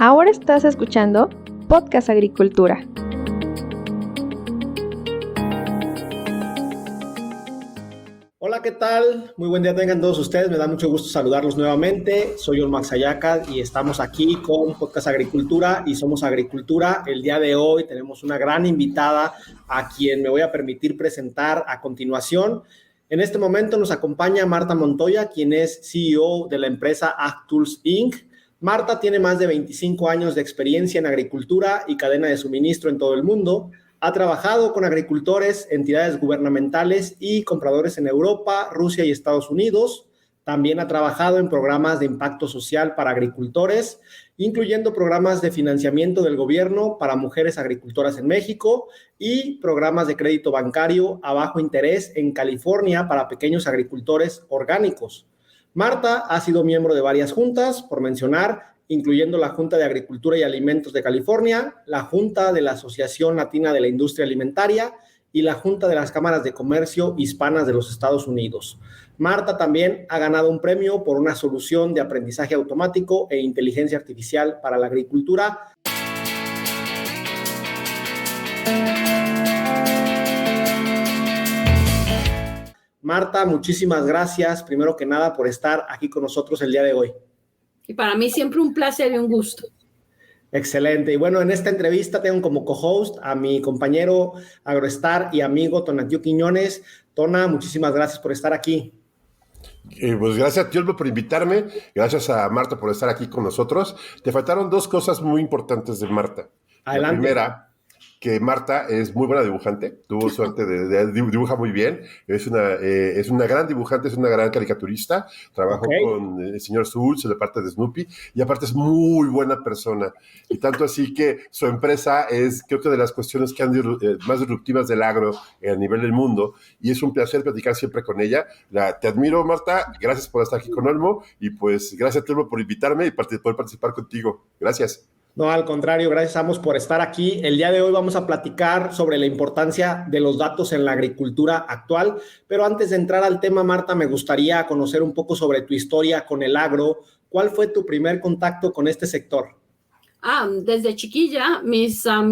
Ahora estás escuchando Podcast Agricultura. Hola, ¿qué tal? Muy buen día tengan todos ustedes. Me da mucho gusto saludarlos nuevamente. Soy Olmax Ayaca y estamos aquí con Podcast Agricultura y Somos Agricultura. El día de hoy tenemos una gran invitada a quien me voy a permitir presentar a continuación. En este momento nos acompaña Marta Montoya, quien es CEO de la empresa AgTools Inc. Marta tiene más de 25 años de experiencia en agricultura y cadena de suministro en todo el mundo. Ha trabajado con agricultores, entidades gubernamentales y compradores en Europa, Rusia y Estados Unidos. También ha trabajado en programas de impacto social para agricultores, incluyendo programas de financiamiento del gobierno para mujeres agricultoras en México y programas de crédito bancario a bajo interés en California para pequeños agricultores orgánicos. Marta ha sido miembro de varias juntas, por mencionar, incluyendo la Junta de Agricultura y Alimentos de California, la Junta de la Asociación Latina de la Industria Alimentaria y la Junta de las Cámaras de Comercio Hispanas de los Estados Unidos. Marta también ha ganado un premio por una solución de aprendizaje automático e inteligencia artificial para la agricultura. Marta, muchísimas gracias, primero que nada, por estar aquí con nosotros el día de hoy. Y para mí siempre un placer y un gusto. Excelente. Y bueno, en esta entrevista tengo como co-host a mi compañero Agroestar y amigo Tonatiuh Quiñones. Tona, muchísimas gracias por estar aquí. Pues gracias a ti, Olmo, por invitarme. Gracias a Marta por estar aquí con nosotros. Te faltaron dos cosas muy importantes de Marta. Adelante. La primera, que Marta es muy buena dibujante, tuvo suerte dibuja muy bien, es una gran dibujante, es una gran caricaturista, trabajó con el señor Schultz en la parte de Snoopy, y aparte es muy buena persona, y tanto así que su empresa es, creo que de las cuestiones que más disruptivas del agro a nivel del mundo, y es un placer platicar siempre con ella. Te admiro, Marta, gracias por estar aquí con Olmo, y pues gracias a ti, Olmo, por invitarme y poder participar contigo. Gracias. No, al contrario, gracias a ambos por estar aquí. El día de hoy vamos a platicar sobre la importancia de los datos en la agricultura actual, pero antes de entrar al tema, Marta, me gustaría conocer un poco sobre tu historia con el agro. ¿Cuál fue tu primer contacto con este sector? Desde chiquilla, mi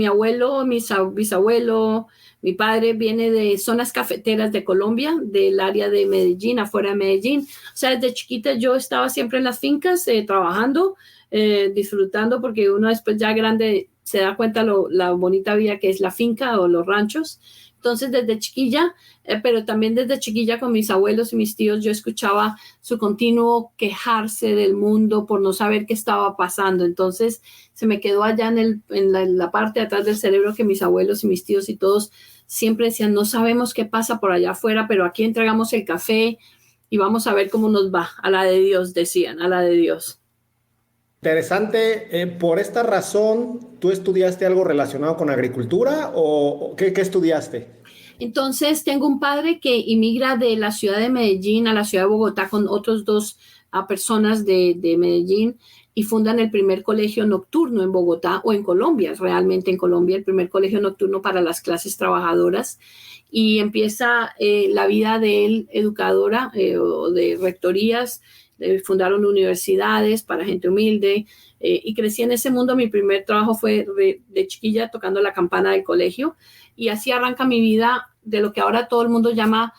abuelo, mi bisabuelo, mi padre viene de zonas cafeteras de Colombia, del área de Medellín, afuera de Medellín. O sea, desde chiquita yo estaba siempre en las fincas trabajando, disfrutando, porque uno después ya grande se da cuenta la bonita vida que es la finca o los ranchos. Entonces, desde chiquilla, pero también desde chiquilla con mis abuelos y mis tíos, yo escuchaba su continuo quejarse del mundo por no saber qué estaba pasando. Entonces, se me quedó allá en la parte de atrás del cerebro que mis abuelos y mis tíos y todos siempre decían, no sabemos qué pasa por allá afuera, pero aquí entregamos el café y vamos a ver cómo nos va. A la de Dios, decían, a la de Dios. Interesante. Por esta razón, ¿tú estudiaste algo relacionado con agricultura o qué estudiaste? Entonces, tengo un padre que inmigra de la ciudad de Medellín a la ciudad de Bogotá con otros dos personas de Medellín y fundan el primer colegio nocturno en Bogotá o en Colombia, realmente en Colombia, el primer colegio nocturno para las clases trabajadoras. Y empieza la vida de él educadora o de rectorías. Fundaron universidades para gente humilde y crecí en ese mundo. Mi primer trabajo fue de chiquilla tocando la campana del colegio y así arranca mi vida de lo que ahora todo el mundo llama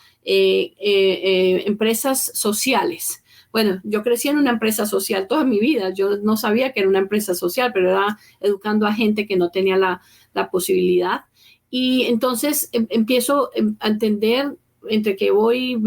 empresas sociales. Bueno, yo crecí en una empresa social toda mi vida. Yo no sabía que era una empresa social, pero era educando a gente que no tenía la posibilidad. Y entonces empiezo a entender, entre que voy,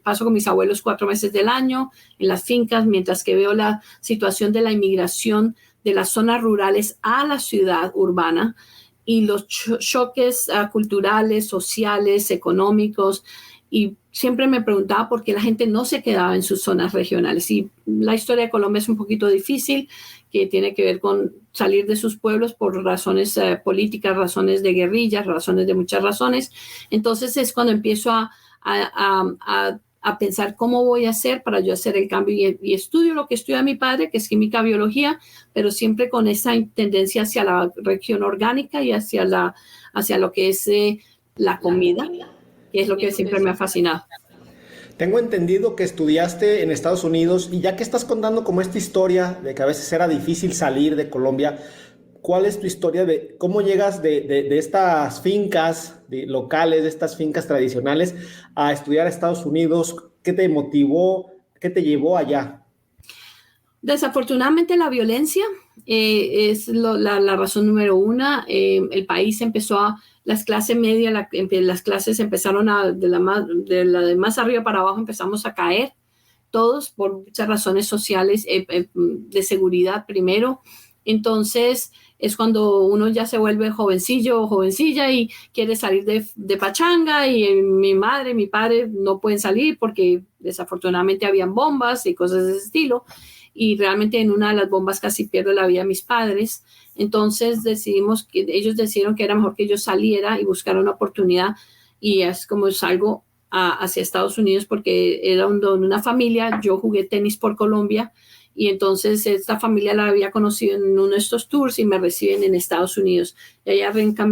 paso con mis abuelos 4 meses del año en las fincas, mientras que veo la situación de la inmigración de las zonas rurales a la ciudad urbana y los choques culturales, sociales, económicos. Y siempre me preguntaba por qué la gente no se quedaba en sus zonas regionales. Y la historia de Colombia es un poquito difícil, que tiene que ver con salir de sus pueblos por razones políticas, razones de guerrillas, razones de muchas razones. Entonces es cuando empiezo a pensar cómo voy a hacer para yo hacer el cambio y estudio lo que estudia mi padre, que es química biología, pero siempre con esa tendencia hacia la región orgánica y hacia lo que es la comida, que es lo que siempre me ha fascinado. Tengo entendido que estudiaste en Estados Unidos y ya que estás contando como esta historia de que a veces era difícil salir de Colombia, ¿cuál es tu historia de cómo llegas de estas fincas locales, de estas fincas tradicionales, a estudiar a Estados Unidos? ¿Qué te motivó? ¿Qué te llevó allá? Desafortunadamente la violencia es la razón número una. El país las clases medias, las clases empezaron de la de más arriba para abajo empezamos a caer, todos por muchas razones sociales, de seguridad primero. Entonces es cuando uno ya se vuelve jovencillo o jovencilla y quiere salir de pachanga y mi madre, mi padre no pueden salir porque desafortunadamente habían bombas y cosas de ese estilo. Y realmente en una de las bombas casi pierdo la vida de mis padres. Entonces ellos decidieron que era mejor que yo saliera y buscara una oportunidad y es como salgo hacia Estados Unidos porque era una familia, yo jugué tenis por Colombia y entonces esta familia la había conocido en uno de estos tours y me reciben en Estados Unidos. Y ahí arranca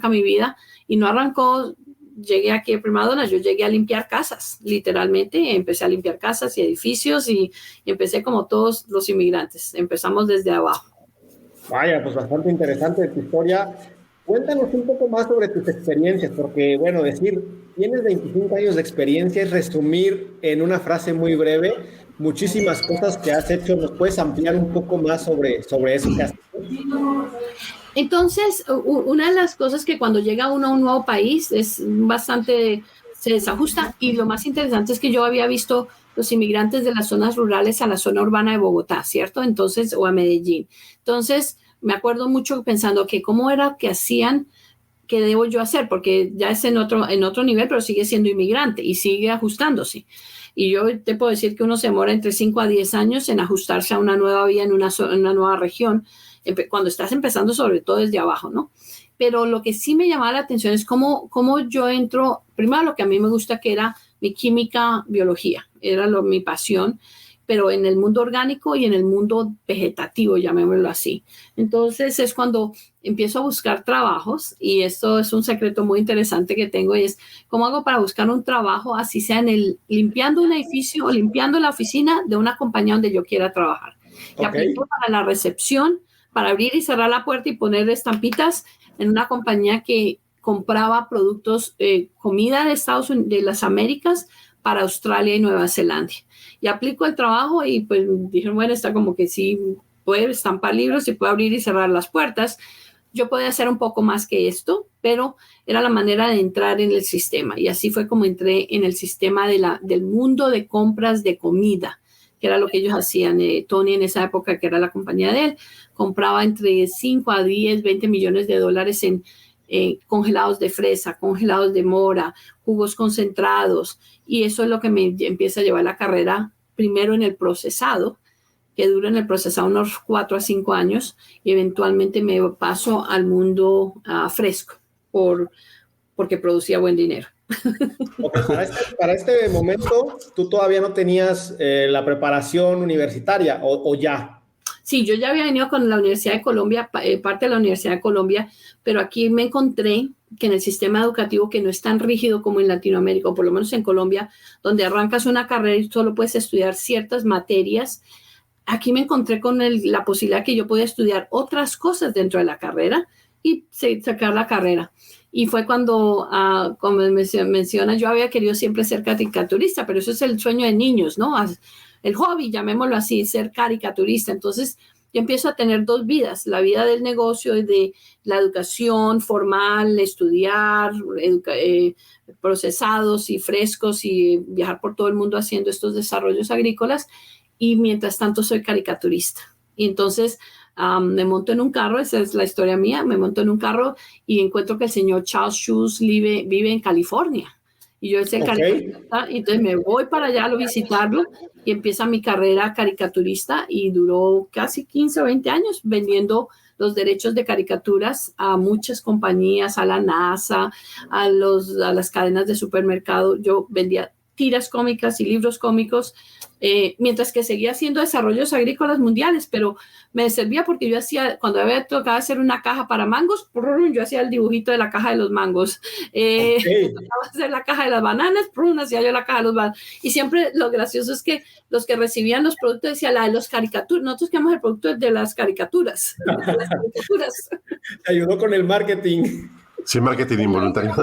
mi vida y no arrancó. Llegué aquí a Prima Donna, yo llegué a limpiar casas, literalmente, empecé a limpiar casas y edificios y empecé como todos los inmigrantes, empezamos desde abajo. Vaya, pues bastante interesante tu historia. Cuéntanos un poco más sobre tus experiencias, porque bueno, decir, tienes 25 años de experiencia es resumir en una frase muy breve muchísimas cosas que has hecho. ¿Nos puedes ampliar un poco más sobre eso que has hecho? Entonces, una de las cosas que cuando llega uno a un nuevo país es bastante, se desajusta y lo más interesante es que yo había visto los inmigrantes de las zonas rurales a la zona urbana de Bogotá, ¿cierto? Entonces, o a Medellín. Entonces, me acuerdo mucho pensando que cómo era que hacían, qué debo yo hacer, porque ya es en otro nivel, pero sigue siendo inmigrante y sigue ajustándose. Y yo te puedo decir que uno se demora entre 5 a 10 años en ajustarse a una nueva vida en una nueva región, cuando estás empezando sobre todo desde abajo, ¿no? Pero lo que sí me llamaba la atención es cómo yo entro, primero lo que a mí me gusta que era mi química, biología, era mi pasión, pero en el mundo orgánico y en el mundo vegetativo, llamémoslo así. Entonces es cuando empiezo a buscar trabajos y esto es un secreto muy interesante que tengo y es cómo hago para buscar un trabajo, así sea limpiando un edificio o limpiando la oficina de una compañía donde yo quiera trabajar. Y aplico para la recepción, para abrir y cerrar la puerta y poner estampitas en una compañía que compraba productos, comida de las Américas para Australia y Nueva Zelanda. Y aplico el trabajo y pues dijeron, bueno, está como que sí puede estampar libros y puede abrir y cerrar las puertas. Yo podía hacer un poco más que esto, pero era la manera de entrar en el sistema. Y así fue como entré en el sistema del mundo de compras de comida, que era lo que ellos hacían. Tony en esa época, que era la compañía de él, compraba entre 5 a 10, 20 millones de dólares en congelados de fresa, congelados de mora, jugos concentrados. Y eso es lo que me empieza a llevar la carrera, primero en el procesado, que dura en el procesado unos 4 a 5 años, y eventualmente me paso al mundo fresco, porque producía buen dinero. Okay, para este momento, ¿tú todavía no tenías la preparación universitaria o ya? Sí, yo ya había venido con la Universidad de Colombia, parte de la Universidad de Colombia, pero aquí me encontré que en el sistema educativo que no es tan rígido como en Latinoamérica, o por lo menos en Colombia, donde arrancas una carrera y solo puedes estudiar ciertas materias, aquí me encontré con la posibilidad que yo podía estudiar otras cosas dentro de la carrera y sacar la carrera. Y fue cuando, como menciona, yo había querido siempre ser caricaturista, pero eso es el sueño de niños, ¿no? El hobby, llamémoslo así, ser caricaturista. Entonces, yo empiezo a tener dos vidas, la vida del negocio y de la educación formal, estudiar, procesados y frescos y viajar por todo el mundo haciendo estos desarrollos agrícolas. Y mientras tanto soy caricaturista. Y entonces me monto en un carro, esa es la historia mía, me monto en un carro y encuentro que el señor Charles Schulz vive en California. Y yo soy caricaturista, y entonces me voy para allá a visitarlo y empieza mi carrera caricaturista y duró casi 15 o 20 años vendiendo los derechos de caricaturas a muchas compañías, a la NASA, a las cadenas de supermercado. Yo vendía tiras cómicas y libros cómicos, mientras que seguía haciendo desarrollos agrícolas mundiales, pero me servía porque yo hacía, cuando había tocado hacer una caja para mangos, yo hacía el dibujito de la caja de los mangos. Tocaba hacer la caja de las bananas, hacía yo la caja de los bananas. Y siempre lo gracioso es que los que recibían los productos decían la de los caricaturas. Nosotros queremos el producto de las caricaturas. Te ayudó con el marketing. Sí, marketing involuntario.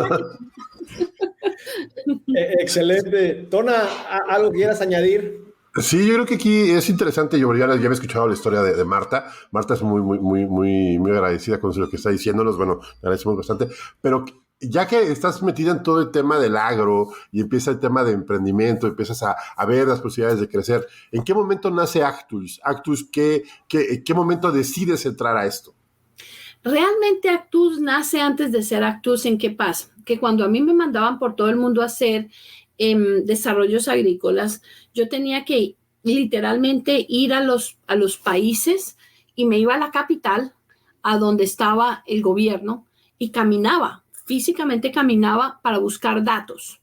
Excelente. Tona, ¿algo quieras añadir? Sí, yo creo que aquí es interesante. Yo ya había escuchado la historia de Marta. Marta es muy agradecida con lo que está diciéndonos. Bueno, le agradecemos bastante. Pero ya que estás metida en todo el tema del agro y empieza el tema de emprendimiento, empiezas a ver las posibilidades de crecer, ¿en qué momento nace Actus? Actus, ¿qué momento decides entrar a esto? Realmente Actus nace antes de ser Actus. ¿En qué pasa? Que cuando a mí me mandaban por todo el mundo a hacer desarrollos agrícolas, yo tenía que literalmente ir a los países y me iba a la capital, a donde estaba el gobierno, y físicamente caminaba para buscar datos.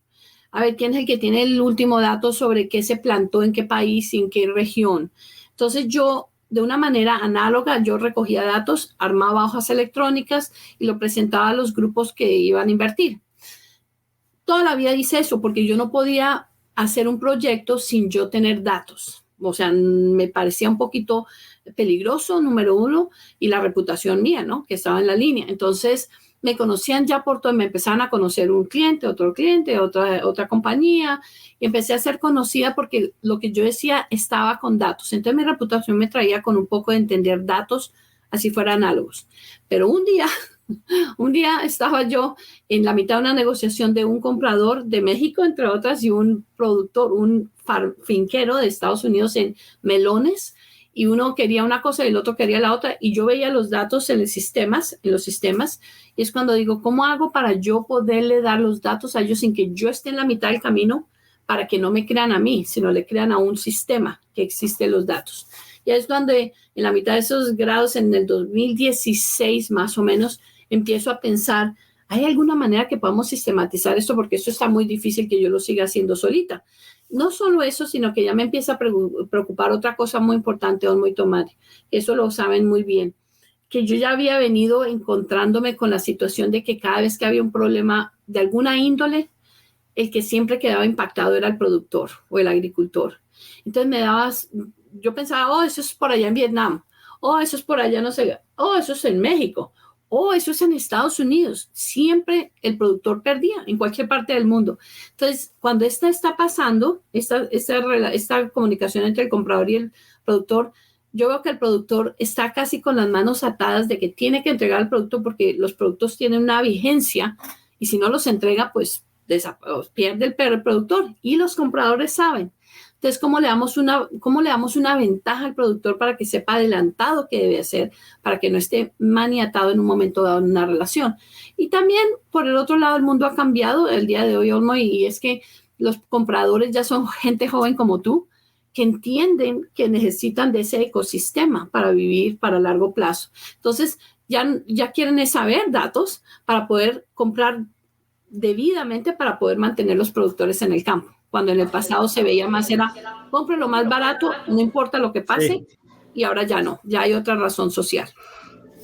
A ver, ¿quién es el que tiene el último dato sobre qué se plantó, en qué país, en qué región? Entonces yo, de una manera análoga, yo recogía datos, armaba hojas electrónicas y lo presentaba a los grupos que iban a invertir. Toda la vida hice eso porque yo no podía hacer un proyecto sin yo tener datos. O sea, me parecía un poquito peligroso, número uno, y la reputación mía, ¿no? Que estaba en la línea. Entonces, me conocían ya por todo, me empezaron a conocer un cliente, otro cliente, otra compañía, y empecé a ser conocida porque lo que yo decía estaba con datos. Entonces, mi reputación me traía con un poco de entender datos, así fueran análogos. Pero un día estaba yo en la mitad de una negociación de un comprador de México, entre otras, y un productor, un finquero de Estados Unidos en melones, y uno quería una cosa y el otro quería la otra, y yo veía los datos en los sistemas, y es cuando digo, ¿cómo hago para yo poderle dar los datos a ellos sin que yo esté en la mitad del camino, para que no me crean a mí, sino le crean a un sistema que existe los datos? Y es donde en la mitad de esos grados, en el 2016 más o menos, empiezo a pensar, ¿hay alguna manera que podamos sistematizar esto? Porque esto está muy difícil que yo lo siga haciendo solita. No solo eso, sino que ya me empieza a preocupar otra cosa muy importante, muy tomate. Eso lo saben muy bien, que yo ya había venido encontrándome con la situación de que cada vez que había un problema de alguna índole, el que siempre quedaba impactado era el productor o el agricultor. Entonces yo pensaba, eso es por allá en Vietnam, eso es por allá, no sé, eso es en México, eso es en Estados Unidos. Siempre el productor perdía en cualquier parte del mundo. Entonces, cuando está pasando, esta comunicación entre el comprador y el productor, yo veo que el productor está casi con las manos atadas de que tiene que entregar el producto porque los productos tienen una vigencia y si no los entrega, pues pierde el productor y los compradores saben. Entonces, ¿cómo le damos una ventaja al productor para que sepa adelantado qué debe hacer, para que no esté maniatado en un momento dado en una relación? Y también, por el otro lado, el mundo ha cambiado el día de hoy, Olmo, y es que los compradores ya son gente joven como tú, que entienden que necesitan de ese ecosistema para vivir para largo plazo. Entonces, ya quieren saber datos para poder comprar debidamente, para poder mantener los productores en el campo. Cuando en el pasado se veía más, era compre lo más barato, no importa lo que pase, sí. Y ahora ya no, ya hay otra razón social.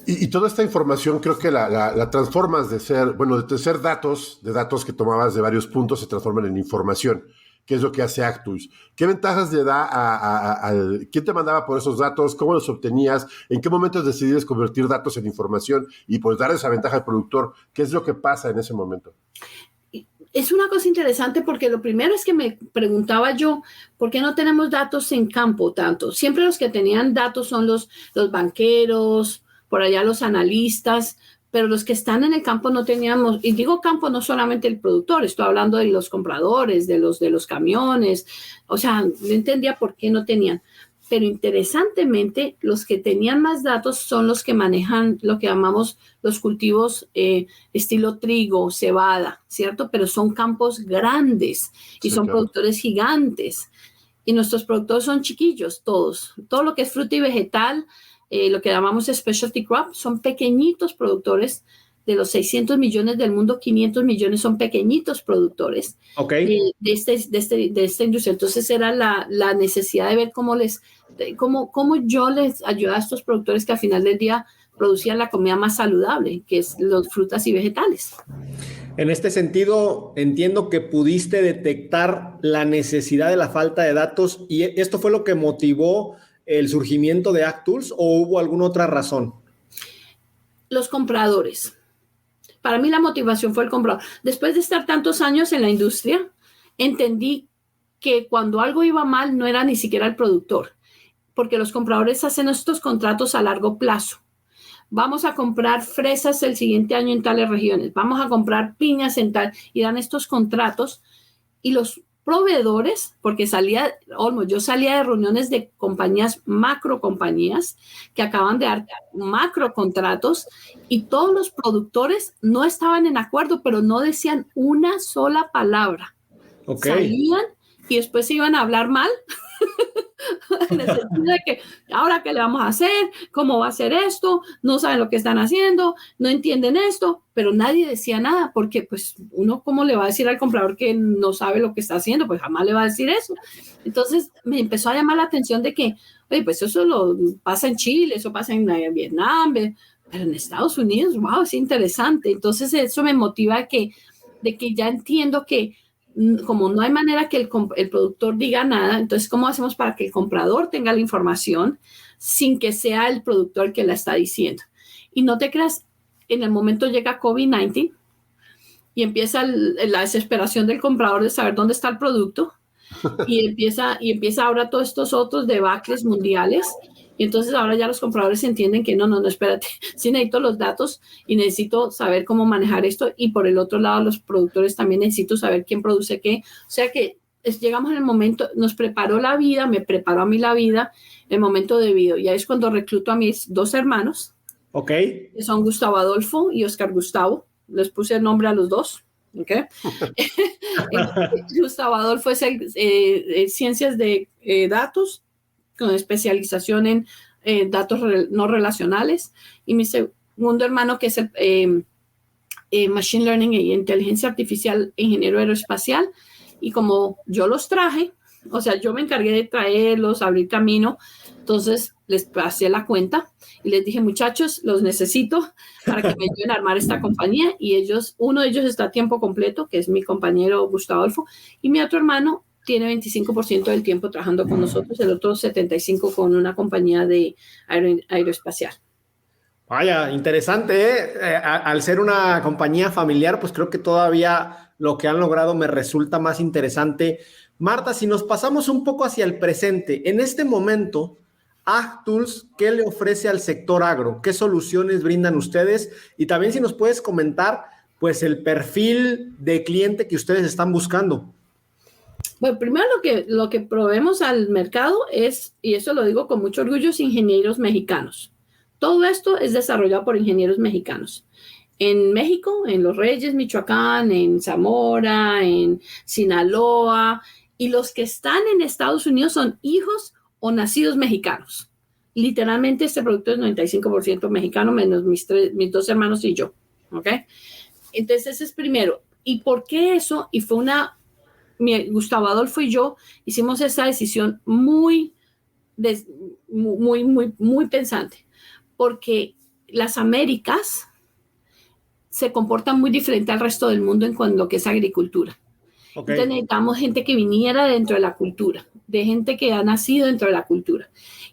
Y toda esta información creo que la transformas de ser datos, de datos que tomabas de varios puntos, se transforman en información, que es lo que hace Actus. ¿Qué ventajas le da quién te mandaba por esos datos? ¿Cómo los obtenías? ¿En qué momentos decidías convertir datos en información y pues dar esa ventaja al productor? ¿Qué es lo que pasa en ese momento? Es una cosa interesante porque lo primero es que me preguntaba yo, ¿por qué no tenemos datos en campo tanto? Siempre los que tenían datos son los banqueros, por allá los analistas, pero los que están en el campo no teníamos, y digo campo no solamente el productor, estoy hablando de los compradores, de los camiones, o sea, no entendía por qué no tenían. Pero interesantemente, los que tenían más datos son los que manejan lo que llamamos los cultivos estilo trigo, cebada, ¿cierto? Pero son campos grandes y sí, son claro, productores gigantes. Y nuestros productores son chiquillos todos. Todo lo que es fruta y vegetal, lo que llamamos specialty crop, son pequeñitos productores de los 600 millones del mundo, 500 millones son pequeñitos productores de esta industria. Entonces era la necesidad de ver cómo yo les ayudaba a estos productores que al final del día producían la comida más saludable, que es las frutas y vegetales. En este sentido, entiendo que pudiste detectar la necesidad de la falta de datos y esto fue lo que motivó el surgimiento de AgTools, ¿o hubo alguna otra razón? Los compradores. Para mí la motivación fue el comprador. Después de estar tantos años en la industria, entendí que cuando algo iba mal no era ni siquiera el productor, porque los compradores hacen estos contratos a largo plazo. Vamos a comprar fresas el siguiente año en tales regiones, vamos a comprar piñas en tal, y dan estos contratos, y los proveedores, porque yo salía de reuniones de compañías, macro compañías, que acaban de dar macro contratos, y todos los productores no estaban en acuerdo, pero no decían una sola palabra. Salían y después se iban a hablar mal. En el sentido de que ahora qué le vamos a hacer, cómo va a ser esto, no saben lo que están haciendo, no entienden esto, pero nadie decía nada, porque pues uno cómo le va a decir al comprador que no sabe lo que está haciendo, pues jamás le va a decir eso. Entonces me empezó a llamar la atención de que, oye, pues eso pasa en Chile, eso pasa en Vietnam, pero en Estados Unidos, wow, es interesante. Entonces eso me motiva de que ya entiendo que como no hay manera que el productor diga nada, entonces ¿cómo hacemos para que el comprador tenga la información sin que sea el productor el que la está diciendo? Y no te creas, en el momento llega COVID-19 y empieza la desesperación del comprador de saber dónde está el producto y empieza ahora todos estos otros debacles mundiales. Y entonces ahora ya los compradores entienden que no, espérate, sí necesito los datos y necesito saber cómo manejar esto. Y por el otro lado, los productores también necesito saber quién produce qué. O sea que llegamos en el momento, nos preparó la vida, me preparó a mí la vida, el momento debido. Y ahí es cuando recluto a mis dos hermanos, que son Gustavo Adolfo y Oscar Gustavo. Les puse el nombre a los dos. Gustavo Adolfo es ciencias de datos, con especialización en datos no relacionales, y mi segundo hermano que es Machine Learning e Inteligencia Artificial, ingeniero aeroespacial, y como yo los traje, o sea, yo me encargué de traerlos, abrir camino, entonces les pasé la cuenta y les dije, muchachos, los necesito para que me ayuden a armar esta compañía, y uno de ellos está a tiempo completo, que es mi compañero Gustavo Adolfo, y mi otro hermano tiene 25% del tiempo trabajando con nosotros, el otro 75% con una compañía de aeroespacial. Vaya, interesante, ¿eh? Al ser una compañía familiar, pues creo que todavía lo que han logrado me resulta más interesante. Marta, si nos pasamos un poco hacia el presente, en este momento, AgTools, ¿qué le ofrece al sector agro? ¿Qué soluciones brindan ustedes? Y también si nos puedes comentar, pues el perfil de cliente que ustedes están buscando. Bueno, primero lo que proveemos al mercado es, y eso lo digo con mucho orgullo, es ingenieros mexicanos. Todo esto es desarrollado por ingenieros mexicanos. En México, en Los Reyes, Michoacán, en Zamora, en Sinaloa, y los que están en Estados Unidos son hijos o nacidos mexicanos. Literalmente este producto es 95% mexicano, menos mis dos hermanos y yo. ¿Ok? Entonces ese es primero. ¿Y por qué eso? Y fue Gustavo Adolfo y yo hicimos esa decisión muy pensante, porque las Américas se comportan muy diferente al resto del mundo en lo que es agricultura. Entonces necesitamos gente que viniera dentro de la cultura, de gente que ha nacido dentro de la cultura.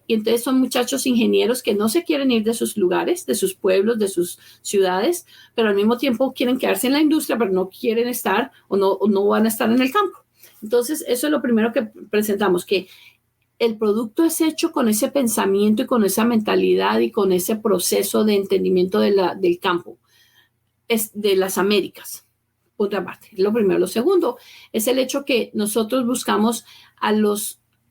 Y entonces son muchachos ingenieros que no se quieren ir de sus lugares, de sus pueblos, de sus ciudades, pero al mismo tiempo quieren quedarse en la industria, pero no quieren estar o no van a estar en el campo. Entonces, eso es lo primero que presentamos, que el producto es hecho con ese pensamiento y con esa mentalidad y con ese proceso de entendimiento del campo, es de las Américas. Otra parte, lo primero. Lo segundo es el hecho que nosotros buscamos a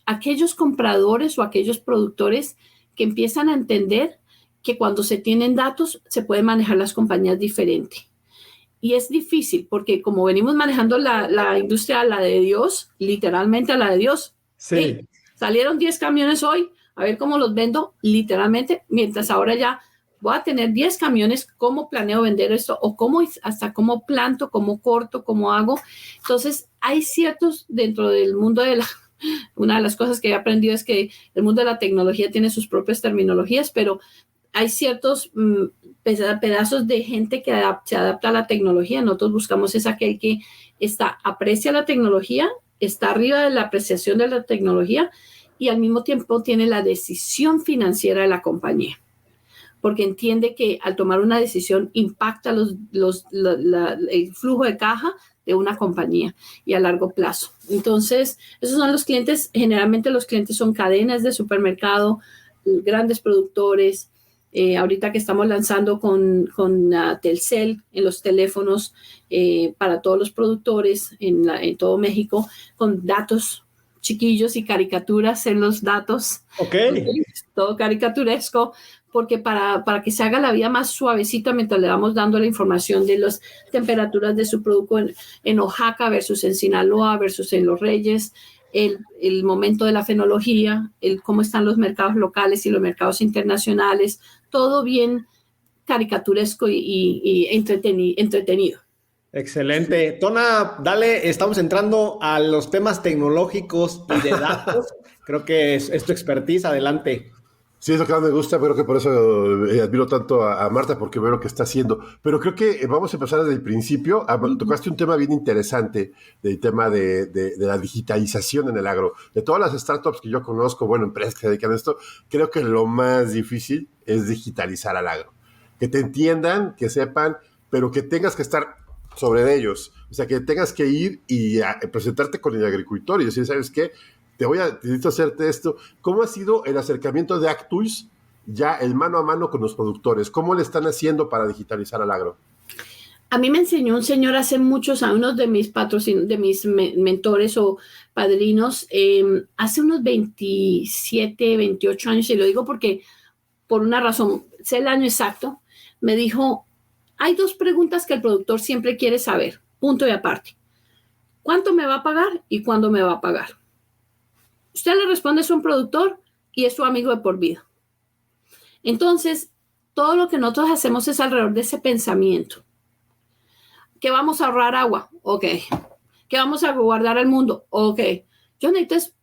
aquellos compradores o aquellos productores que empiezan a entender que cuando se tienen datos se pueden manejar las compañías diferente. Y es difícil porque como venimos manejando la industria a la de Dios, literalmente a la de Dios. Sí. Hey, salieron 10 camiones hoy, a ver cómo los vendo, literalmente, mientras ahora ya voy a tener 10 camiones, ¿cómo planeo vender esto? O hasta cómo planto, cómo corto, cómo hago. Entonces, hay ciertos dentro del mundo una de las cosas que he aprendido es que el mundo de la tecnología tiene sus propias terminologías, pero hay ciertos pedazos de gente que se adapta a la tecnología. Nosotros buscamos es aquel que aprecia la tecnología, está arriba de la apreciación de la tecnología y al mismo tiempo tiene la decisión financiera de la compañía, porque entiende que al tomar una decisión impacta el flujo de caja de una compañía y a largo plazo. Entonces, esos son los clientes. Generalmente los clientes son cadenas de supermercado, grandes productores. Ahorita que estamos lanzando con Telcel en los teléfonos para todos los productores en todo México, con datos chiquillos y caricaturas en los datos. Okay. Todo caricaturesco, porque para que se haga la vida más suavecita mientras le vamos dando la información de las temperaturas de su producto en Oaxaca versus en Sinaloa versus en Los Reyes, el momento de la fenología, cómo están los mercados locales y los mercados internacionales, todo bien caricaturesco y entretenido. Excelente. Tona, dale, estamos entrando a los temas tecnológicos y de datos. Creo que es tu expertise. Adelante. Sí, es lo que más me gusta, creo que por eso admiro tanto a Marta, porque veo lo que está haciendo. Pero creo que vamos a empezar desde el principio. Tocaste un tema bien interesante, del tema de la digitalización en el agro. De todas las startups que yo conozco, empresas que se dedican a esto, creo que lo más difícil es digitalizar al agro. Que te entiendan, que sepan, pero que tengas que estar sobre ellos. O sea, que tengas que ir y presentarte con el agricultor y decir, ¿sabes qué? Necesito hacerte esto. ¿Cómo ha sido el acercamiento de AgTools, ya el mano a mano con los productores? ¿Cómo le están haciendo para digitalizar al agro? A mí me enseñó un señor hace muchos años, de mis mentores o padrinos, hace unos 27, 28 años, y lo digo porque por una razón, sé el año exacto, me dijo, hay 2 preguntas que el productor siempre quiere saber, punto y aparte. ¿Cuánto me va a pagar y cuándo me va a pagar? Usted le responde, es un productor y es su amigo de por vida. Entonces, todo lo que nosotros hacemos es alrededor de ese pensamiento. ¿Que vamos a ahorrar agua? Ok. ¿Que vamos a guardar al mundo? Ok. Yo necesito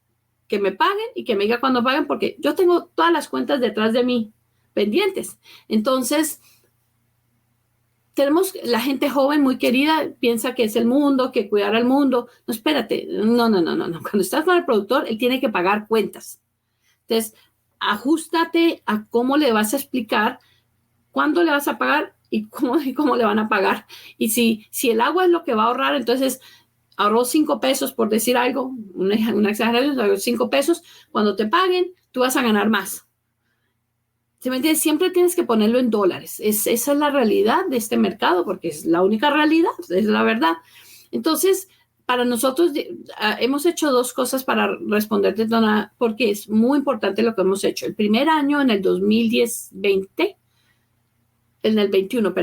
que me paguen y que me diga cuándo paguen, porque yo tengo todas las cuentas detrás de mí pendientes. Entonces, tenemos la gente joven muy querida, piensa que es el mundo, que cuidar al mundo. No, espérate, no. Cuando estás con el productor, él tiene que pagar cuentas. Entonces, ajustate a cómo le vas a explicar, cuándo le vas a pagar y cómo le van a pagar. Y si el agua es lo que va a ahorrar, entonces ahorró 5 pesos, por decir algo, una exageración, 5 pesos, cuando te paguen, tú vas a ganar más. Siempre tienes que ponerlo en dólares. Esa es la realidad de este mercado, porque es la única realidad, es la verdad. Entonces, para nosotros hemos hecho 2 cosas para responderte, Donna, porque es muy importante lo que hemos hecho. El primer año, en el 21,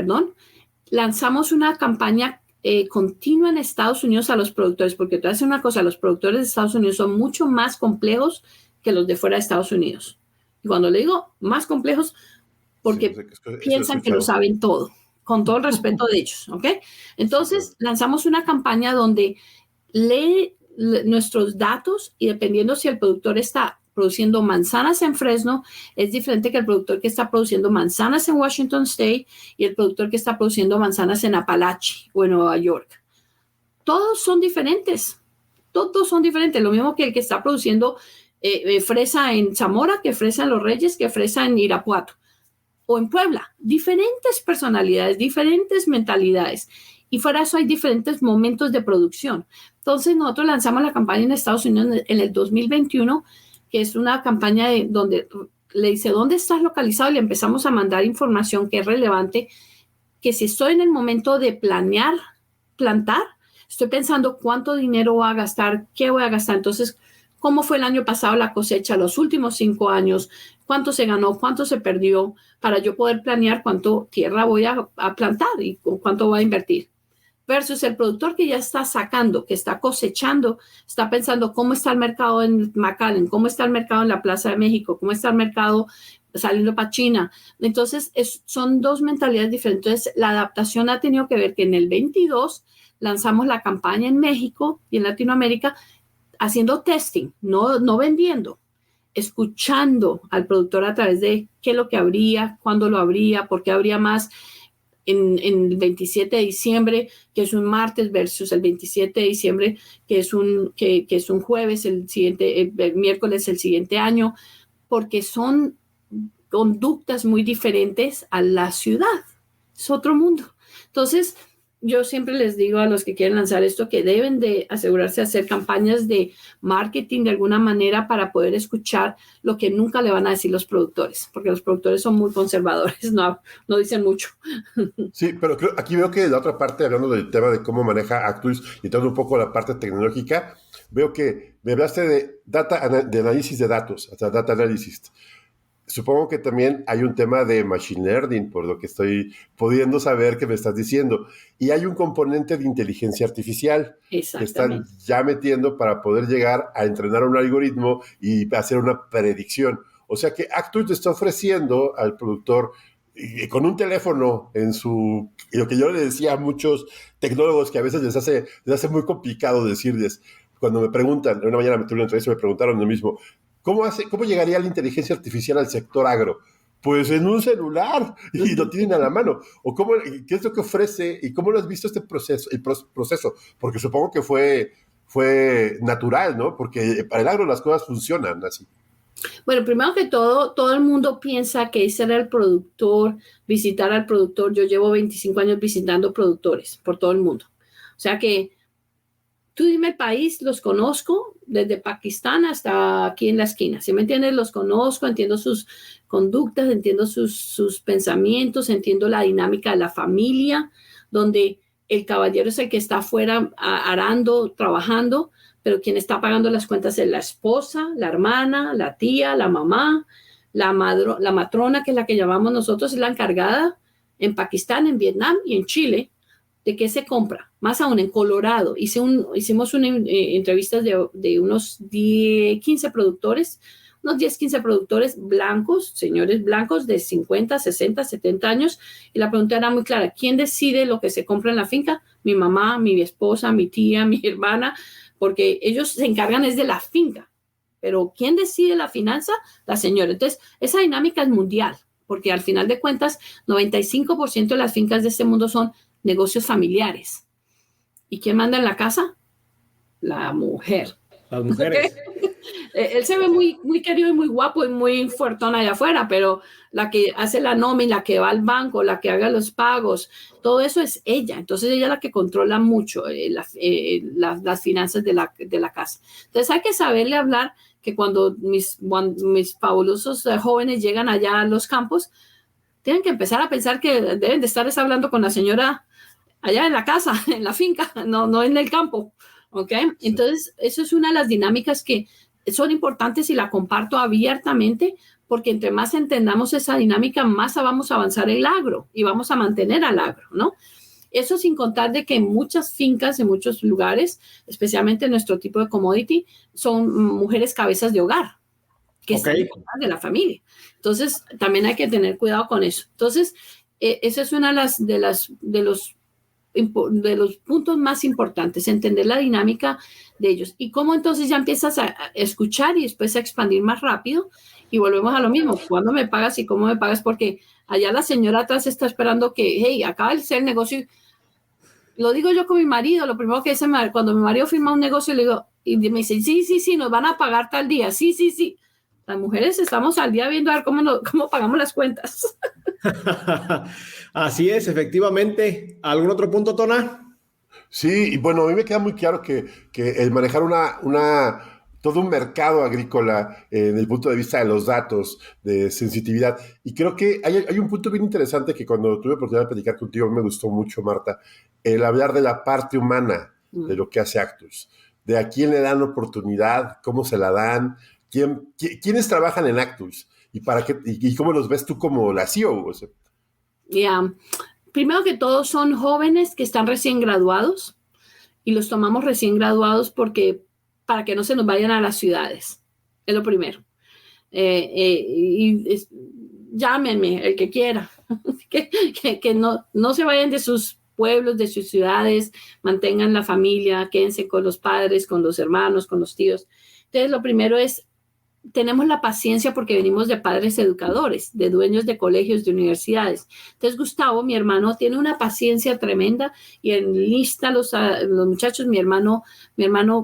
lanzamos una campaña continua en Estados Unidos a los productores, porque te voy a decir una cosa, los productores de Estados Unidos son mucho más complejos que los de fuera de Estados Unidos. Y cuando le digo más complejos, porque piensan que lo saben todo, con todo el respeto de ellos, ¿ok? Entonces, lanzamos una campaña donde lee nuestros datos y dependiendo si el productor está produciendo manzanas en Fresno, es diferente que el productor que está produciendo manzanas en Washington State y el productor que está produciendo manzanas en Apalachee o en Nueva York. Todos son diferentes. Lo mismo que el que está produciendo fresa en Zamora, que fresa en Los Reyes, que fresa en Irapuato o en Puebla. Diferentes personalidades, diferentes mentalidades. Y fuera de eso hay diferentes momentos de producción. Entonces nosotros lanzamos la campaña en Estados Unidos en el 2021, que es una campaña donde le dice, ¿dónde estás localizado? Y le empezamos a mandar información que es relevante, que si estoy en el momento de plantar, estoy pensando cuánto dinero voy a gastar, qué voy a gastar. Entonces, ¿cómo fue el año pasado la cosecha, los últimos 5 años? ¿Cuánto se ganó? ¿Cuánto se perdió? Para yo poder planear cuánto tierra voy a plantar y cuánto voy a invertir. Versus el productor que ya está sacando, que está cosechando, está pensando cómo está el mercado en McAllen, cómo está el mercado en la Plaza de México, cómo está el mercado saliendo para China. Entonces, son dos mentalidades diferentes. Entonces, la adaptación ha tenido que ver que en el 22 lanzamos la campaña en México y en Latinoamérica haciendo testing, no vendiendo, escuchando al productor a través de qué es lo que habría, cuándo lo habría, por qué habría más en el 27 de diciembre, que es un martes, versus el 27 de diciembre, que es un jueves, el miércoles el siguiente año, porque son conductas muy diferentes a la ciudad. Es otro mundo. Entonces, yo siempre les digo a los que quieren lanzar esto que deben de asegurarse de hacer campañas de marketing de alguna manera para poder escuchar lo que nunca le van a decir los productores, porque los productores son muy conservadores, no dicen mucho. Sí, pero aquí veo que la otra parte, hablando del tema de cómo maneja Actus y todo un poco la parte tecnológica, veo que me hablaste de análisis de datos, o sea, data analysis. Supongo que también hay un tema de machine learning, por lo que estoy pudiendo saber que me estás diciendo. Y hay un componente de inteligencia artificial que están ya metiendo para poder llegar a entrenar un algoritmo y hacer una predicción. O sea que Actus le está ofreciendo al productor con un teléfono lo que yo le decía a muchos tecnólogos que a veces les hace muy complicado decirles, cuando me preguntan, una mañana me tuve una entrevista y me preguntaron lo mismo, ¿cómo llegaría la inteligencia artificial al sector agro? Pues en un celular y lo tienen a la mano. ¿O qué es lo que ofrece y cómo lo has visto este proceso? Porque supongo que fue natural, ¿no? Porque para el agro las cosas funcionan así. Bueno, primero que todo el mundo piensa que ese era el productor, visitar al productor. Yo llevo 25 años visitando productores por todo el mundo. O sea que tú dime el país, los conozco desde Pakistán hasta aquí en la esquina. ¿Sí me entiendes? Los conozco, entiendo sus conductas, entiendo sus pensamientos, entiendo la dinámica de la familia, donde el caballero es el que está afuera arando, trabajando, pero quien está pagando las cuentas es la esposa, la hermana, la tía, la mamá, la matrona, que es la que llamamos nosotros, es la encargada en Pakistán, en Vietnam y en Chile. ¿De qué se compra? Más aún, en Colorado. Hicimos una entrevista de unos 15 productores, unos 10, 15 productores blancos, señores blancos de 50, 60, 70 años. Y la pregunta era muy clara. ¿Quién decide lo que se compra en la finca? Mi mamá, mi esposa, mi tía, mi hermana, porque ellos se encargan es de la finca. Pero ¿quién decide la finanza? La señora. Entonces, esa dinámica es mundial, porque al final de cuentas, 95% de las fincas de este mundo son negocios familiares. ¿Y quién manda en la casa? La mujer. Las mujeres. Él se ve muy, muy querido y muy guapo y muy fuertón allá afuera, pero la que hace la nómina, la que va al banco, la que haga los pagos, todo eso es ella. Entonces ella es la que controla mucho las finanzas de la casa. Entonces hay que saberle hablar que cuando mis fabulosos jóvenes llegan allá a los campos, tienen que empezar a pensar que deben de estar hablando con la señora allá en la casa, en la finca, no en el campo. ¿Ok? Sí. Entonces, eso es una de las dinámicas que son importantes y la comparto abiertamente, porque entre más entendamos esa dinámica, más vamos a avanzar el agro y vamos a mantener al agro, ¿no? Eso sin contar de que en muchas fincas, en muchos lugares, especialmente en nuestro tipo de commodity, son mujeres cabezas de hogar, que están de la familia. Entonces, también hay que tener cuidado con eso. Entonces, esa es una de los puntos más importantes, entender la dinámica de ellos. Y cómo entonces ya empiezas a escuchar y después a expandir más rápido. Y volvemos a lo mismo, ¿cuándo me pagas y cómo me pagas? Porque allá la señora atrás está esperando que, hey, acaba de ser el negocio. Lo digo yo con mi marido, lo primero que dice, cuando mi marido firma un negocio, le digo, y me dice, sí, nos van a pagar tal día, sí. Las mujeres estamos al día viendo a ver cómo pagamos las cuentas. Así es, efectivamente. ¿Algún otro punto, Tona? Sí, y bueno, a mí me queda muy claro que el manejar todo un mercado agrícola en el punto de vista de los datos, de sensitividad. Y creo que hay un punto bien interesante que cuando tuve oportunidad de platicar contigo me gustó mucho, Marta, el hablar de la parte humana de lo que hace Actus, de a quién le dan oportunidad, cómo se la dan, quiénes trabajan en Actus y para qué y cómo los ves tú como la CEO. O sea. Primero que todo son jóvenes que están recién graduados y los tomamos recién graduados para que no se nos vayan a las ciudades. Es lo primero. llámenme, el que quiera, que no se vayan de sus pueblos, de sus ciudades, mantengan la familia, quédense con los padres, con los hermanos, con los tíos. Entonces, lo primero es, tenemos la paciencia porque venimos de padres educadores, de dueños de colegios, de universidades. Entonces, Gustavo, mi hermano, tiene una paciencia tremenda y enlista a los muchachos. Mi hermano,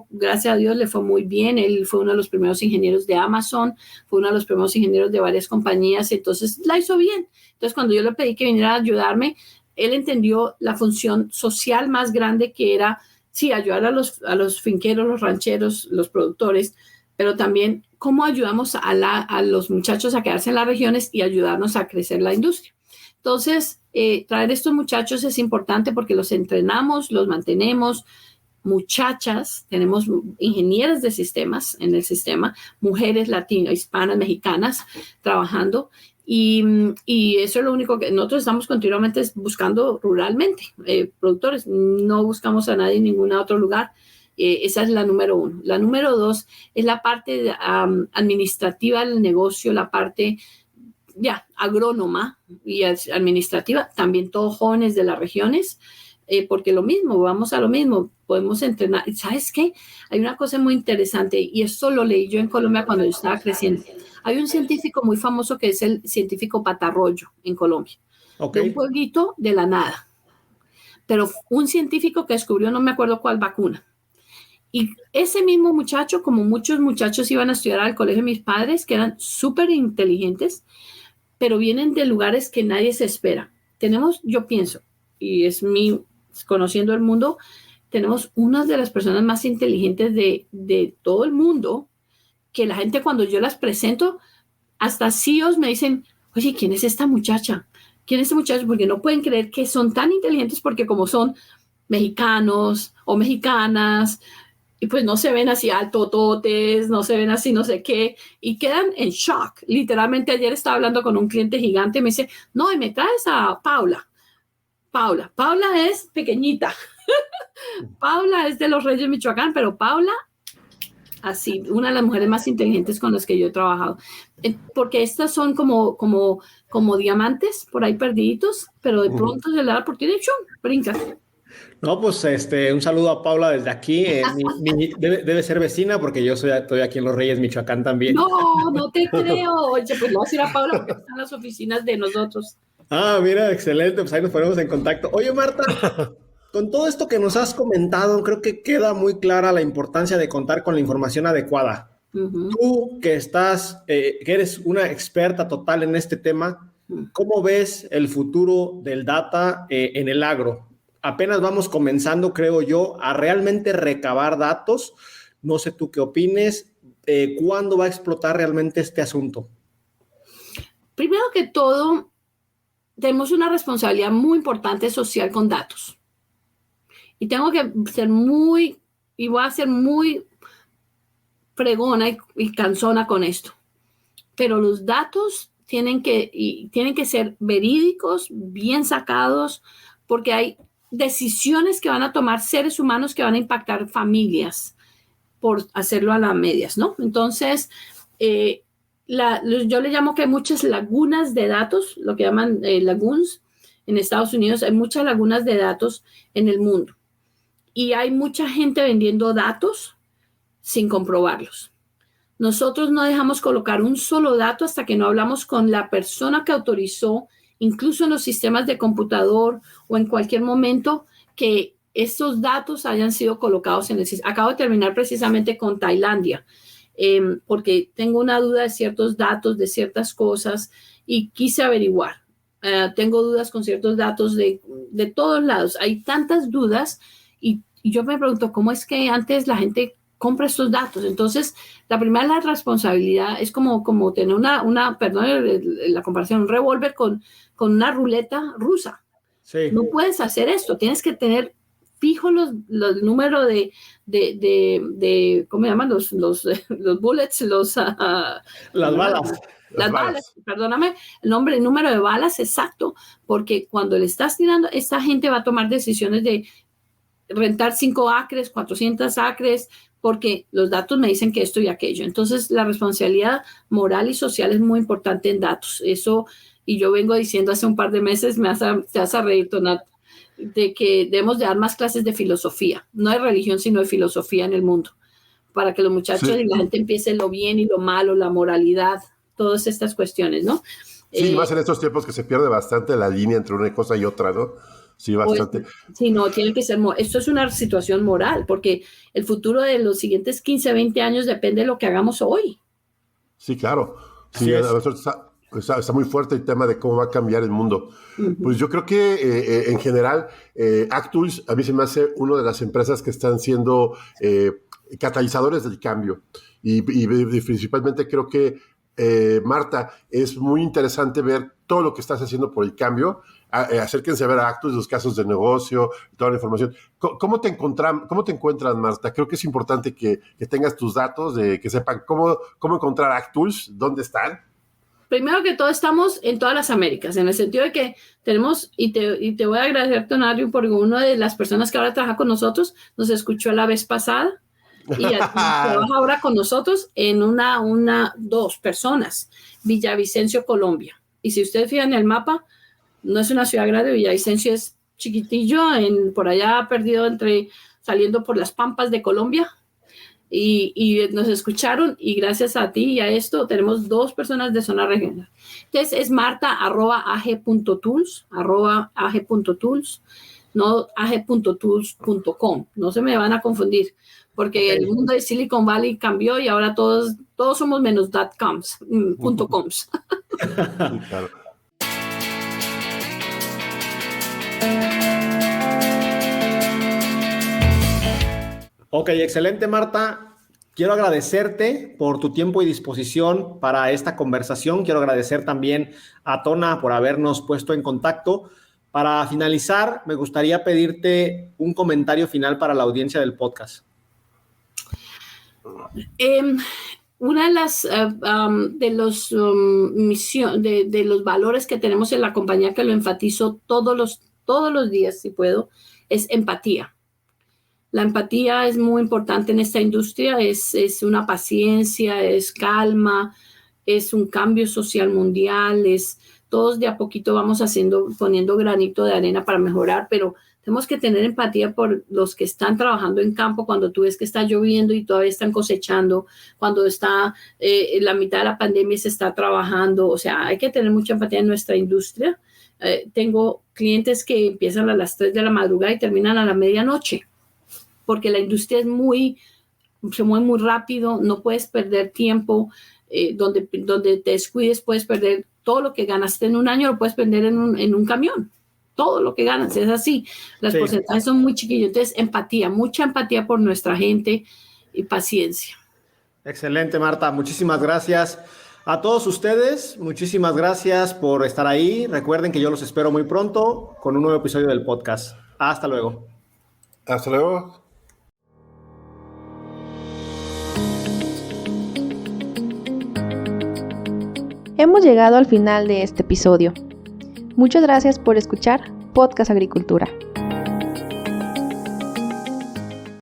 gracias a Dios, le fue muy bien. Él fue uno de los primeros ingenieros de Amazon, fue uno de los primeros ingenieros de varias compañías, entonces la hizo bien. Entonces, cuando yo le pedí que viniera a ayudarme, él entendió la función social más grande que era, sí, ayudar a los finqueros, los rancheros, los productores, pero también cómo ayudamos a los muchachos a quedarse en las regiones y ayudarnos a crecer la industria. Entonces, traer estos muchachos es importante porque los entrenamos, los mantenemos. Muchachas, tenemos ingenieras de sistemas en el sistema, mujeres latinas, hispanas, mexicanas trabajando. Y eso es lo único que nosotros estamos continuamente buscando ruralmente, productores. No buscamos a nadie en ningún otro lugar. Esa es la número 1. La número 2 es la parte administrativa del negocio, la parte agrónoma y administrativa, también todos jóvenes de las regiones, porque lo mismo, vamos a lo mismo, podemos entrenar. ¿Sabes qué? Hay una cosa muy interesante y esto lo leí yo en Colombia cuando yo estaba creciendo. Hay un científico muy famoso que es el científico Patarroyo en Colombia, de un pueblito de la nada, pero un científico que descubrió, no me acuerdo cuál vacuna. Y ese mismo muchacho, como muchos muchachos iban a estudiar al colegio de mis padres, que eran súper inteligentes, pero vienen de lugares que nadie se espera. Tenemos, yo pienso, y es conociendo el mundo, tenemos una de las personas más inteligentes de todo el mundo, que la gente cuando yo las presento, hasta CEOs me dicen, oye, ¿quién es esta muchacha? ¿Quién es este muchacho? Porque no pueden creer que son tan inteligentes porque como son mexicanos o mexicanas, y pues no se ven así altototes, no se ven así no sé qué, y quedan en shock. Literalmente ayer estaba hablando con un cliente gigante y me dice, no, y me traes a Paula. Paula es pequeñita. Paula es de los Reyes, Michoacán, pero Paula, así, una de las mujeres más inteligentes con las que yo he trabajado. Porque estas son como diamantes por ahí perdiditos, pero de pronto se le da la oportunidad y brinca. No, pues un saludo a Paula desde aquí. Debe ser vecina porque yo estoy aquí en Los Reyes, Michoacán también. No te creo. Oye, pues no vas a ir a Paula porque están las oficinas de nosotros. Ah, mira, excelente. Pues ahí nos ponemos en contacto. Oye, Marta, con todo esto que nos has comentado, creo que queda muy clara la importancia de contar con la información adecuada. Uh-huh. Tú que eres una experta total en este tema, ¿cómo ves el futuro del data en el agro? Apenas vamos comenzando, creo yo, a realmente recabar datos. No sé tú qué opines. ¿Cuándo va a explotar realmente este asunto? Primero que todo, tenemos una responsabilidad muy importante social con datos. Y tengo que ser voy a ser muy fregona y cansona con esto. Pero los datos tienen que ser verídicos, bien sacados, porque hay decisiones que van a tomar seres humanos que van a impactar familias por hacerlo a las medias, ¿no? Entonces, yo le llamo que hay muchas lagunas de datos, lo que llaman lagoons en Estados Unidos. Hay muchas lagunas de datos en el mundo y hay mucha gente vendiendo datos sin comprobarlos. Nosotros no dejamos colocar un solo dato hasta que no hablamos con la persona que autorizó, incluso en los sistemas de computador o en cualquier momento, que estos datos hayan sido colocados en el sistema. Acabo de terminar precisamente con Tailandia, porque tengo una duda de ciertos datos, de ciertas cosas, y quise averiguar. Tengo dudas con ciertos datos de todos lados. Hay tantas dudas, y yo me pregunto, ¿cómo es que antes la gente compra estos datos? Entonces, la primera responsabilidad es como tener perdón la comparación, un revólver con una ruleta rusa. Sí. No puedes hacer esto, tienes que tener fijo los números de ¿cómo se llaman? Los bullets, las balas. Las balas, perdóname, el número de balas exacto, porque cuando le estás tirando, esta gente va a tomar decisiones de rentar 5 acres, 400 acres, porque los datos me dicen que esto y aquello. Entonces, la responsabilidad moral y social es muy importante en datos. Eso, y yo vengo diciendo hace un par de meses, te vas a reír, Tonat, de que debemos de dar más clases de filosofía. No de religión, sino de filosofía en el mundo, para que los muchachos y la gente empiece lo bien y lo malo, la moralidad, todas estas cuestiones, ¿no? Sí, más en estos tiempos que se pierde bastante la línea entre una cosa y otra, ¿no? Sí, bastante. Pues, sí, no, tiene que ser, esto es una situación moral, porque el futuro de los siguientes 15, 20 años depende de lo que hagamos hoy. Sí, claro. Sí, está muy fuerte el tema de cómo va a cambiar el mundo. Uh-huh. Pues yo creo que en general, Actools a mí se me hace una de las empresas que están siendo catalizadores del cambio. Y principalmente creo que, Marta, es muy interesante ver todo lo que estás haciendo por el cambio. Acérquense a ver a Actools, los casos de negocio, toda la información. ¿Cómo te encuentras, Marta? Creo que es importante que tengas tus datos, que sepan cómo encontrar Actools, dónde están. Primero que todo, estamos en todas las Américas, en el sentido de que tenemos, y te voy a agradecer, Tonario, porque una de las personas que ahora trabaja con nosotros nos escuchó la vez pasada y trabaja ahora con nosotros en dos personas, Villavicencio, Colombia. Y si ustedes fijan en el mapa, no es una ciudad grande, Villavicencio es chiquitillo, por allá perdido saliendo por las pampas de Colombia. Y nos escucharon, y gracias a ti y a esto tenemos 2 personas de zona regional. Entonces es marta@ag.tools, no ag.tools.com. No se me van a confundir, porque el mundo de Silicon Valley cambió y ahora todos somos menos .coms. Claro. Ok, excelente, Marta. Quiero agradecerte por tu tiempo y disposición para esta conversación. Quiero agradecer también a Tona por habernos puesto en contacto. Para finalizar, me gustaría pedirte un comentario final para la audiencia del podcast. Una de las de los valores que tenemos en la compañía, que lo enfatizo todos los días, si puedo, es empatía. La empatía es muy importante en esta industria, es una paciencia, es calma, es un cambio social mundial, todos de a poquito vamos poniendo granito de arena para mejorar, pero tenemos que tener empatía por los que están trabajando en campo, cuando tú ves que está lloviendo y todavía están cosechando, cuando está en la mitad de la pandemia y se está trabajando. O sea, hay que tener mucha empatía en nuestra industria. Tengo clientes que empiezan a las 3 de la madrugada y terminan a la medianoche, porque la industria se mueve muy rápido, no puedes perder tiempo, donde te descuides puedes perder todo lo que ganaste en un año, lo puedes perder en un camión. Todo lo que ganas es así. Los porcentajes son muy chiquillos. Entonces, empatía, mucha empatía por nuestra gente y paciencia. Excelente, Marta. Muchísimas gracias a todos ustedes. Muchísimas gracias por estar ahí. Recuerden que yo los espero muy pronto con un nuevo episodio del podcast. Hasta luego. Hasta luego. Hemos llegado al final de este episodio. Muchas gracias por escuchar Podcast Agricultura.